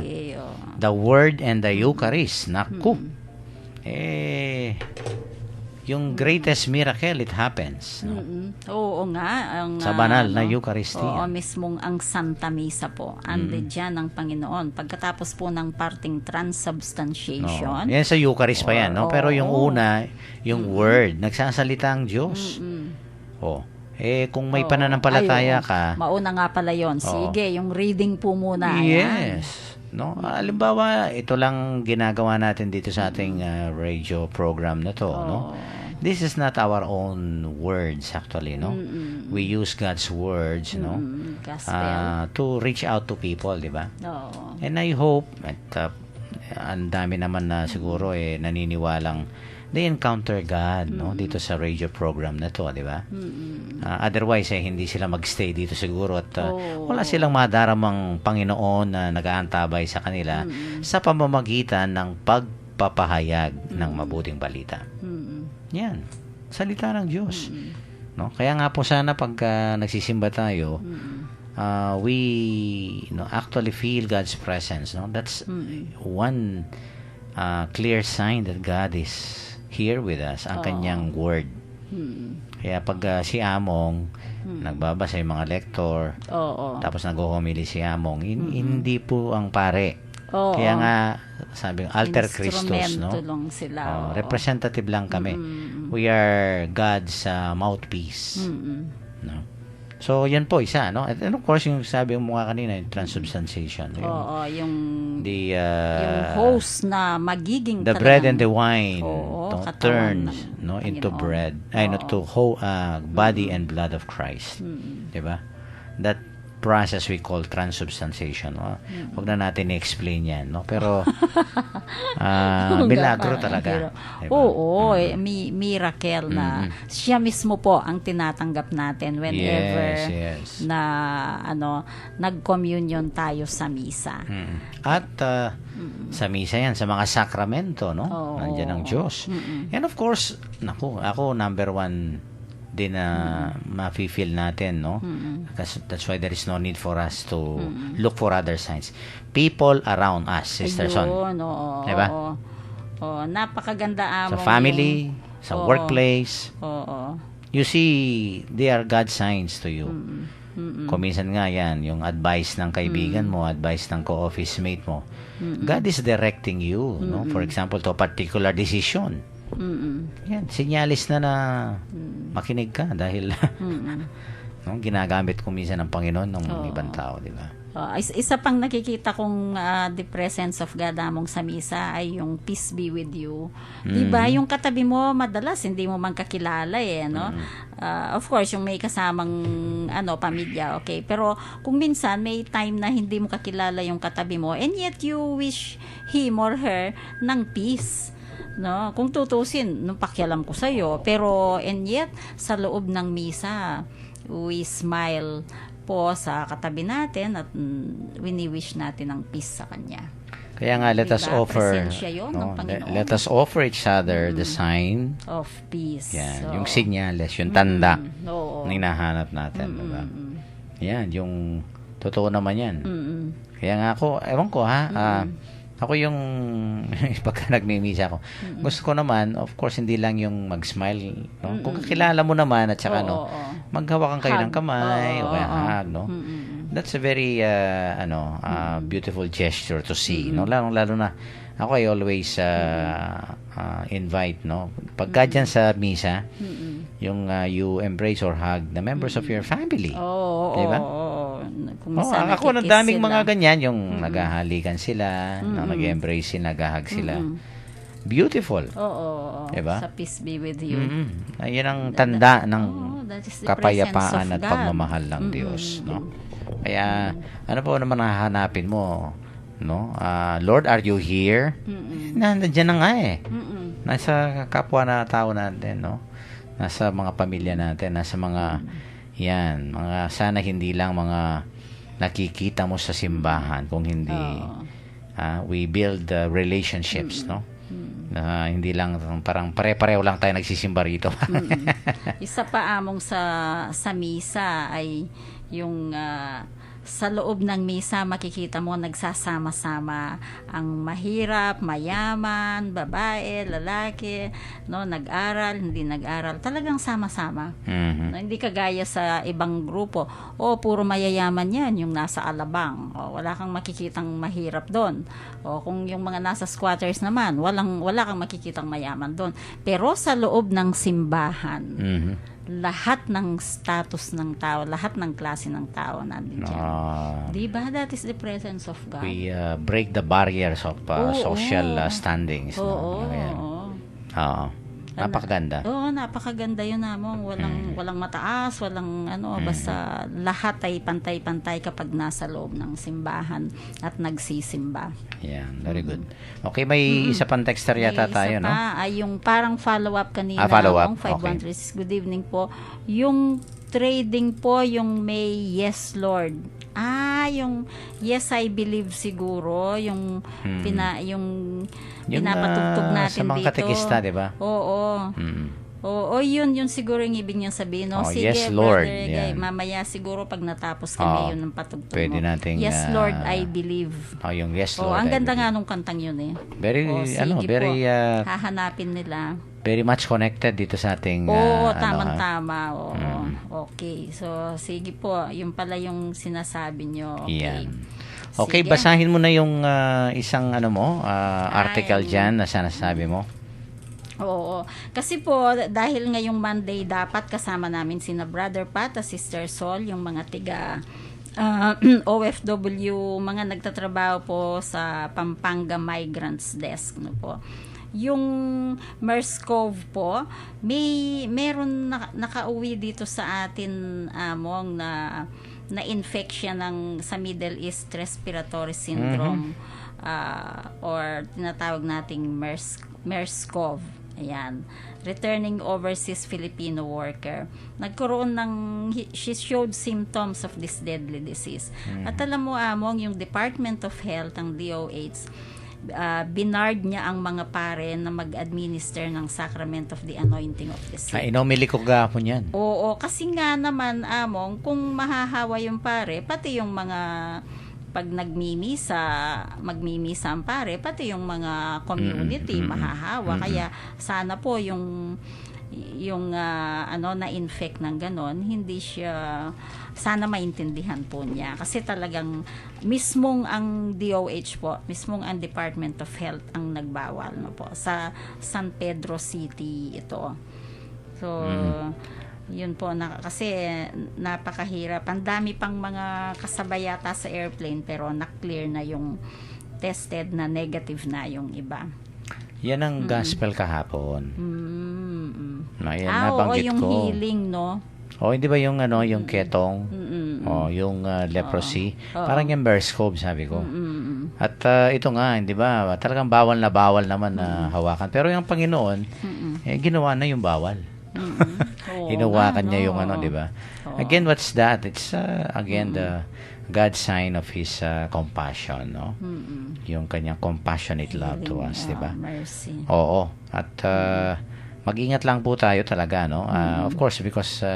The Word and the Eucharist, naku. Yung greatest miracle, it happens. No? Oo nga. Sa banal na Eucharistia. Oo, mismong ang Santa Misa po. Ande dyan ang Panginoon. Pagkatapos po ng parting transubstantiation. Yan sa Eucharist pa yan. No? Pero yung una, yung Word, nagsasalita ang Diyos. Kung may Oo. pananampalataya Ay, oo. ka, Mauna nga pala yon. Sige, yung reading po muna. Ayan. yes. No? Halimbawa, ito lang ginagawa natin dito sa ating radio program na to, no? This is not our own words actually, no? We use God's words, no? Gospel. To reach out to people, di ba? Oo. And I hope at ang dami naman na siguro naniniwalang they encounter God, no? Dito sa radio program na to, di ba? Otherwise hindi sila magstay dito siguro at wala silang madaramang Panginoon na nag-aantabay sa kanila sa pamamagitan ng pagpapahayag ng mabuting balita. Yan, salita ng Diyos. No? Kaya nga po sana pagka nagsisimba tayo, we actually feel God's presence. No? That's one clear sign that God is here with us, ang kanyang word. Kaya pag si Among nagbabasa yung mga lektor, tapos nag-homily si Among, hindi po ang pare. Kaya nga sabi ng alter Christus, no? Instrumento lang sila. Representative lang kami. We are God's mouthpiece. No? So, yan po isa, no? And of course, yung sabi mo nga kanina, yung transubstantiation. Yung yung host na magiging the bread and the wine katawan turns ng into Panginoon. bread, to body and blood of Christ. Diba? That process we call transubstantiation. Huwag na natin i-explain yan, no? Pero milagro talaga. Diba? Oo, miracle na siya mismo po ang tinatanggap natin whenever Yes. na nag-communion tayo sa misa. At sa misa yan, sa mga sakramento, no? Nandiyan ang Diyos. And of course, ako number one din na mafe-feel natin, no? That's why there is no need for us to look for other signs. People around us, Sister Son. Diba? Oo, napakaganda Sa Among family, sa workplace. Oo. You see, they are God's signs to you. Kung minsan nga yan, yung advice ng kaibigan mo, advice ng co-office mate mo, God is directing you, no? For example, to a particular decision. Yan, sinyalis na makinig ka dahil no, ginagamit ko minsan ng Panginoon ng ibang tao, di ba? Isa pang nakikita kong the presence of God among sa misa ay yung peace be with you. Di ba? Yung katabi mo madalas hindi mo man kakilala no? Of course, yung may kasamang pamilya, okay. Pero kung minsan may time na hindi mo kakilala yung katabi mo and yet you wish him or her ng peace. No, kung tutusin, nung pakialam ko sa'yo, pero and yet sa loob ng misa, we smile po sa katabi natin at wini-wish natin ng peace sa kanya. Kaya nga let us Diba? offer Presensya yun ng Panginoon. let us offer each other the sign Of peace. yan, yung sinyales, yung tanda Oo. na hinahanap natin, diba? Yan, yung totoo naman yan. Kaya nga ako, ewan ko ako yung pagka nagmimisa ako, gusto ko naman, of course, hindi lang yung mag-smile, no? Kung kakilala mo naman at saka maghawakan kayo ng kamay o kaya hug, no? That's a very beautiful gesture to see, no? Lalo na ako ay always invite, no? Pagka dyan sa misa, yung you embrace or hug the members of your family. Diba? Ako ng daming mga ganyan, yung naghahalikan sila, nag-embrace sila, naghahag sila. Beautiful. Diba? Sa peace be with you. Ayun ang tanda ng that is the kapayapaan presence at of God. pagmamahal ng Diyos, no? Kaya ano po naman hahanapin mo, no? Lord, are you here? Nandiyan na nga nasa kapwa na tao natin, no? Nasa mga pamilya natin, nasa mga mga sana hindi lang mga nakikita mo sa simbahan, kung hindi we build relationships, no? Hindi lang parang pare-pareho lang tayo nagsisimba rito. Isa pa among sa misa ay yung sa loob ng misa makikita mo nagsasama-sama ang mahirap, mayaman, babae, lalaki, no, nag-aral, hindi nag-aral, talagang sama-sama. No, hindi kagaya sa ibang grupo, puro mayayaman yan, yung nasa alabang, wala kang makikitang mahirap doon. Kung yung mga nasa squatters naman, wala kang makikitang mayaman doon. Pero sa loob ng simbahan, lahat ng status ng tao, lahat ng klase ng tao nandun dyan. Diba? That is the presence of God. We break the barriers of social standings. Oo. Ayan. Oo. Napakaganda. Oo, napakaganda yun namong. Walang mataas, walang basta lahat ay pantay-pantay kapag nasa loob ng simbahan at nagsisimba. Yeah, very good. Okay, may isa pang texter yata tayo, no? Ay yung parang follow-up kanina. Follow-up. 5136. Good evening po. Yung trading po, yung may Yes Lord. Yung Yes I Believe siguro, yung yung pinapatugtog natin sa mga dito. katekista, di ba? Oo. Oo, yun siguro yung ibig niyang sabihin, no? Sige, Yes, Lord. Brother Gay, mamaya siguro pag natapos kami yun ng patugtog pwede mo. nating, Yes, Lord, I believe. Yung Yes, Lord, ang I ganda believe. nga nung kantang yun eh. Very, sige very, po, hahanapin nila. very much connected dito sa ating, tamang-tama. Okay, so sige po, yung pala yung sinasabi nyo. Okay. Yan. Okay, Sige. basahin mo na yung isang article dyan na sinasabi mo. Oo. Kasi po, dahil ngayong Monday, dapat kasama namin sina Brother Pat at Sister Sol, yung mga tiga OFW, mga nagtatrabaho po sa Pampanga Migrants Desk. No po. Yung MERS-CoV po, meron nakauwi dito sa atin, Among, na infection sa Middle East Respiratory Syndrome or tinatawag nating MERS-CoV. Ayan. Returning overseas Filipino worker. Nagkaroon she showed symptoms of this deadly disease. At alam mo, Among, yung Department of Health, ang DOH, binard niya ang mga pare na mag-administer ng Sacrament of the Anointing of the Sick. Inomili ko gahapon yan. Oo, kasi nga naman, Among, kung mahahawa yung pare, pati yung mga pag magmimisa ang pare, pati yung mga community mahahawa. Kaya sana po yung na-infect ng ganon, hindi siya, sana maintindihan po niya. Kasi talagang mismong ang DOH po, mismong ang Department of Health ang nagbawal, no po, sa San Pedro City ito. So, yun po, kasi napakahirap. Ang dami pang mga kasabay yata sa airplane, pero na-clear na yung tested na negative na yung iba. Yan ang gospel kahapon. Yan, oo, nabanggit yung ko. healing, no? Hindi ba yung yung ketong? Yung leprosy. Parang yung MERS-CoV, sabi ko. At ito nga, hindi ba, talagang bawal naman na hawakan. Pero yung Panginoon, ginawa na yung bawal. Hinawakan niya yung di ba? Again, what's that? It's again the God's sign of His compassion, no? Yung kanyang compassionate love to us, di ba? Mercy. Oo. At mag-ingat lang po tayo talaga, no? Of course, because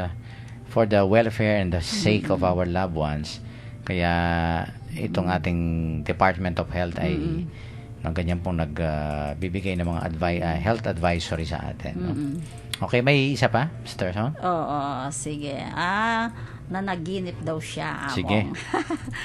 for the welfare and the sake of our loved ones, kaya itong ating Department of Health ay ganyan pong nagbibigay ng mga health advisory sa atin, no? Okay, may isa pa, Mr. Son? Oo, sige. Nanaginip daw siya, Among. Sige.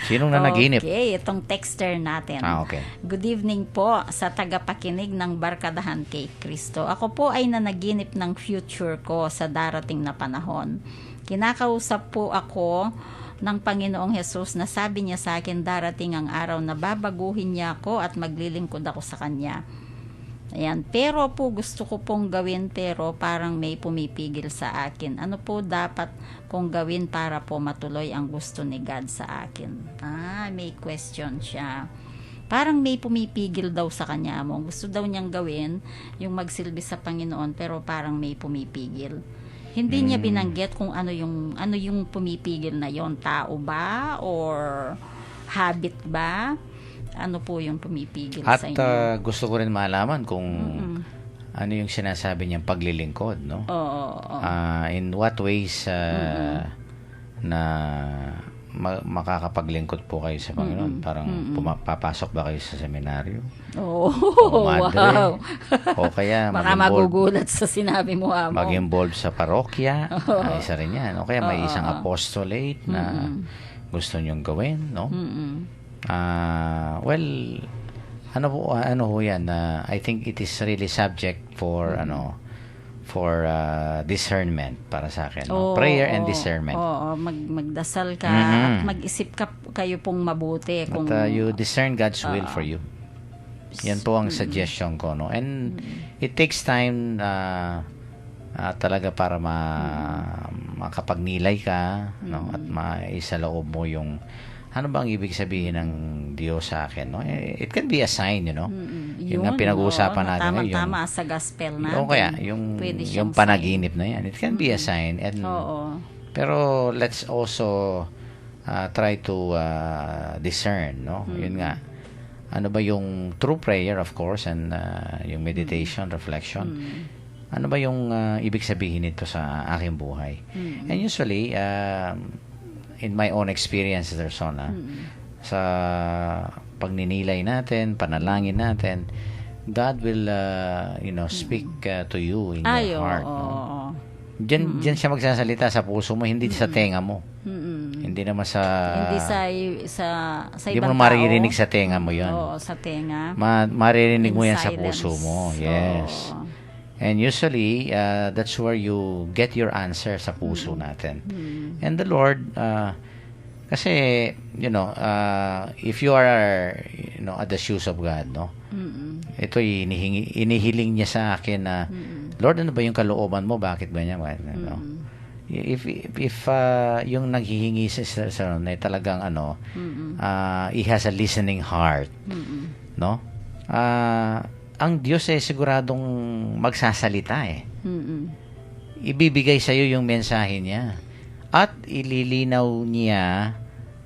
Sinong nanaginip? Okay, itong texter natin. Okay. Good evening po sa tagapakinig ng Barkadahan kay Kristo. Ako po ay nanaginip ng future ko sa darating na panahon. Kinakausap po ako ng Panginoong Hesus na sabi niya sa akin, darating ang araw na babaguhin niya ako at maglilingkod ako sa Kanya. Ayan. Pero po gusto ko pong gawin, pero parang may pumipigil sa akin. Ano po dapat kong gawin para po matuloy ang gusto ni God sa akin? May question siya. Parang may pumipigil daw sa kanya, Among. Gusto daw niyang gawin yung magsilbi sa Panginoon, pero parang may pumipigil. Hindi niya binanggit kung ano yung pumipigil na yon, tao ba or habit ba? Ano po yung pumipigil sa inyo? At gusto ko rin malaman kung ano yung sinasabi niyang paglilingkod, no? Oo. In what ways na makakapaglingkod po kayo sa Panginoon? Parang papasok ba kayo sa seminaryo? Oh, madre. wow. O kaya baka magugulat sa sinabi mo, Among. mag-involve sa parokya. Isa rin yan. O kaya may isang apostolate na gusto niyong gawin, no? Well, ano ho yan? I think it is really subject for discernment para sa akin. No? Prayer and discernment. Oo, magdasal ka at mag-isip kayo pong mabuti. Kung, At you discern God's will for you. Yan po ang suggestion ko. No? And it takes time talaga para makapagnilay ka, no? At maisaloob mo yung ano bang ibig sabihin ng Diyos sa akin, no? It can be a sign, Yun nga pinag-uusapan natin ngayon. Tama sa gospel natin. O kaya, yung panaginip na yan. It can be a sign. And, pero let's also try to discern, no? Yun nga. Ano ba yung true prayer, of course, and yung meditation, reflection. Ano ba yung ibig sabihin nito sa aking buhay? And usually, in my own experience, sa pagninilay natin, panalangin natin, God will, speak to you in your heart. No? Diyan siya magsasalita sa puso mo, hindi sa tenga mo. Hindi naman hindi sa hindi ibang mo maririnig sa tenga mo yun. Oo, sa tenga. Maririnig mo yan sa silence. puso mo. Yes. And usually, that's where you get your answer sa puso natin. And the Lord, kasi, if you are, at the shoes of God, no? Ito inihiling niya sa akin na, Lord, ano ba yung kalooban mo? Bakit ba niya? If yung naghihingi sa talagang he has a listening heart, no? Ang Diyos siguradong magsasalita ibibigay sa iyo yung mensahe niya at ililinaw niya,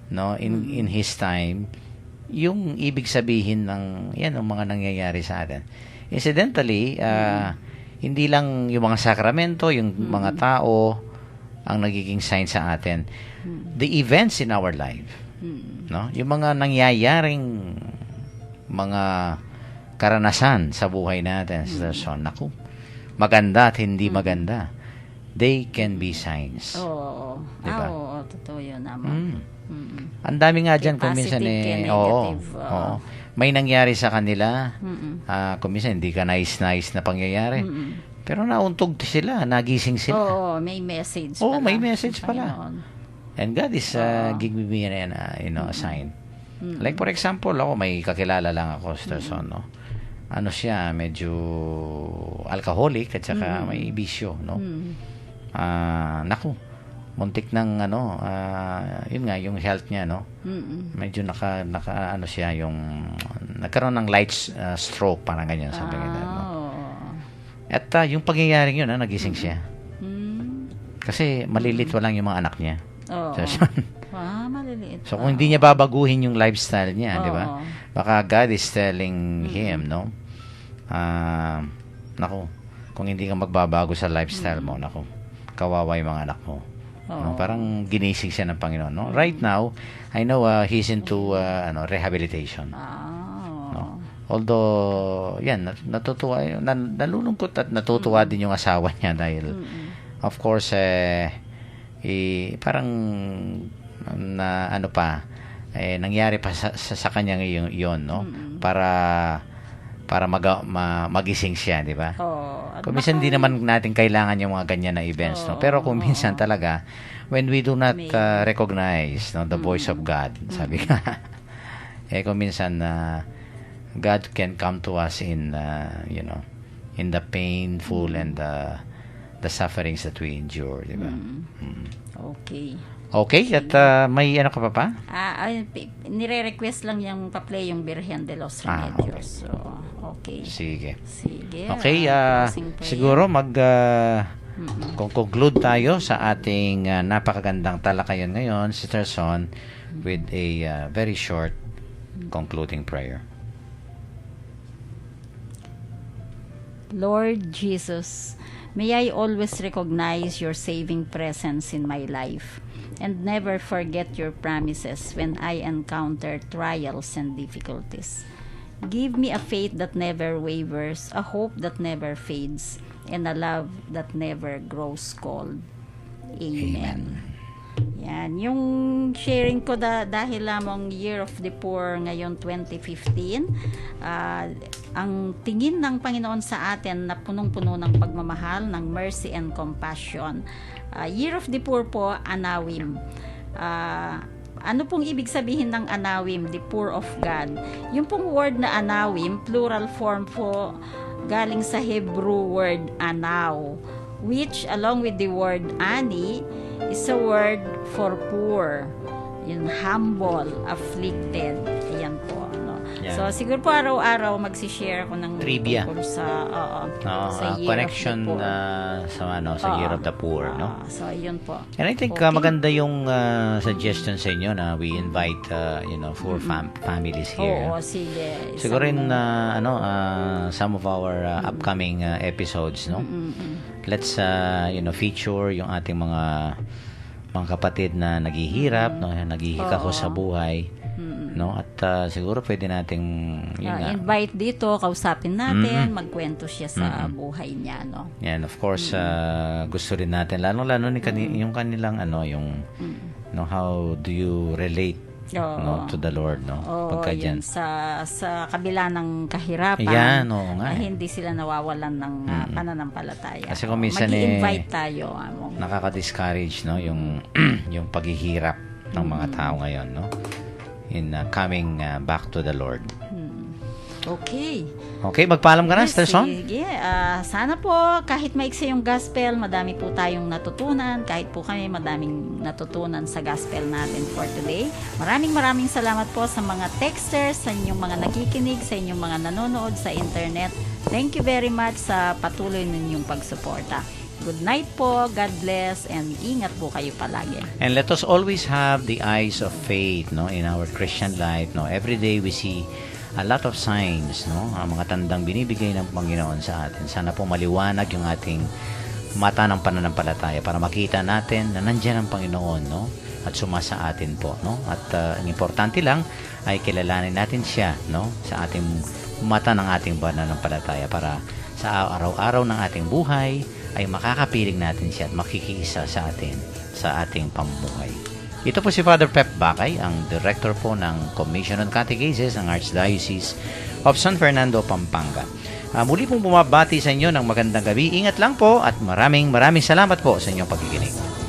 no, in his time yung ibig sabihin ng mga nangyayari sa atin. Incidentally, hindi lang yung mga sakramento, yung mga tao ang nagiging sign sa atin. The events in our life, no, yung mga nangyayaring mga karanasan sa buhay natin, naku, maganda at hindi maganda, they can be signs. Oo. Diba? Oo, totoo yun naman. Ang dami nga dyan, kung minsan negative. may nangyari sa kanila, kung minsan hindi ka nice na pangyayari, pero nauntog sila, nagising sila. Oo, may message pala. Oo, may message pala. Ayun. And God is giving me a sign. Like for example, ako may kakilala lang ako, no? Ano siya, medyo alcoholic at saka may bisyo, no? Naku, muntik ng yun nga, yung health niya, no? Medyo naka siya, yung nagkaroon ng light stroke, parang ganyan, sabi ganyan, no? At yung pagyayaring yun, nagising siya. Kasi malilit lang yung mga anak niya. Maliliit. So, kung hindi niya babaguhin yung lifestyle niya, di ba? Baka God is telling him, no? Naku, kung hindi ka magbabago sa lifestyle mo, naku, kawawa yung mga anak mo. No? Parang ginising siya ng Panginoon, no? Right now, I know he's into rehabilitation. No? Although, yan, natutuwa, nalulungkot at natutuwa din yung asawa niya dahil, of course, parang nangyari pa sa kanya ngayon yun, no? Para magising siya, di ba? Kung minsan hindi naman natin kailangan yung mga ganyan na events, no? Pero kung minsan talaga, when we do not recognize, no, the voice of God, sabi ka, kung minsan God can come to us in in the painful and the sufferings that we endure, di ba? Okay. Okay, at may ano ka pa? Nire-request lang yung pa-play yung Virgen de los Remedios. Okay. So, okay. Sige. Okay, Okay, siguro conclude tayo sa ating napakagandang talakayan ngayon, Sister Son, with a very short concluding prayer. Lord Jesus, may I always recognize your saving presence in my life and never forget your promises when I encounter trials and difficulties. Give me a faith that never wavers, a hope that never fades, and a love that never grows cold. Amen. Yan, yung sharing ko dahil lamang Year of the Poor ngayon 2015, ang tingin ng Panginoon sa atin na punong-puno ng pagmamahal, ng mercy and compassion. Year of the Poor po, Anawim. Ano pong ibig sabihin ng Anawim, the poor of God? Yung pong word na Anawim, plural form po, galing sa Hebrew word Anaw, which along with the word Ani, is a word for poor. Yung humble, afflicted. Ayan po. No? Yan. So, siguro po araw-araw magsishare ako ng Trivia. tungkol sa Year Connection of the Poor. sa Year of the Poor, no? So, yun po. And I think Okay. maganda yung suggestion sa inyo na we invite poor families here. Oo, sige. Siguro in some of our upcoming episodes, no? Let's feature yung ating mga kapatid na naghihirap, no, naghihika ko sa buhay, no? At siguro pwede nating Invite dito, kausapin natin, magkwento siya sa buhay niya, no. yan, of course, gusto rin natin lalo yung kanilang how do you relate to the Lord, no? Pagka yun, dyan. sa kabila ng kahirapan, Yan, oo nga. hindi sila nawawalan ng pananampalataya. Kasi kung minsan mag-invite tayo. Nakaka-discourage, no, yung yung paghihirap ng mga tao ngayon, no, in coming back to the Lord. Okay. Okay, magpaalam ka na, Sister Son? Sige, sana po kahit maiksi yung gospel, madami po tayong natutunan. Kahit po kami madaming natutunan sa gospel natin for today. Maraming salamat po sa mga texters, sa inyong mga nakikinig, sa inyong mga nanonood sa internet. Thank you very much sa patuloy ninyong pagsuporta. Good night po, God bless, and ingat po kayo palagi. And let us always have the eyes of faith, no, in our Christian life, no. Every day we see a lot of signs, no, ang mga tandang binibigay ng Panginoon sa atin. Sana po maliwanag yung ating mata ng pananampalataya para makita natin na nandiyan ang Panginoon, no, at sumasa atin po, no. At ang importante lang ay kilalanin natin siya, no, sa ating mata ng ating pananampalataya para sa araw-araw ng ating buhay ay makakapiling natin siya at makikiisa sa atin sa ating pamumuhay. Ito po si Father Pep Bakay, ang Director po ng Commission on Catechesis ng Archdiocese of San Fernando, Pampanga. Muli pong bumabati sa inyo ng magandang gabi. Ingat lang po at maraming salamat po sa inyong pagkikinig.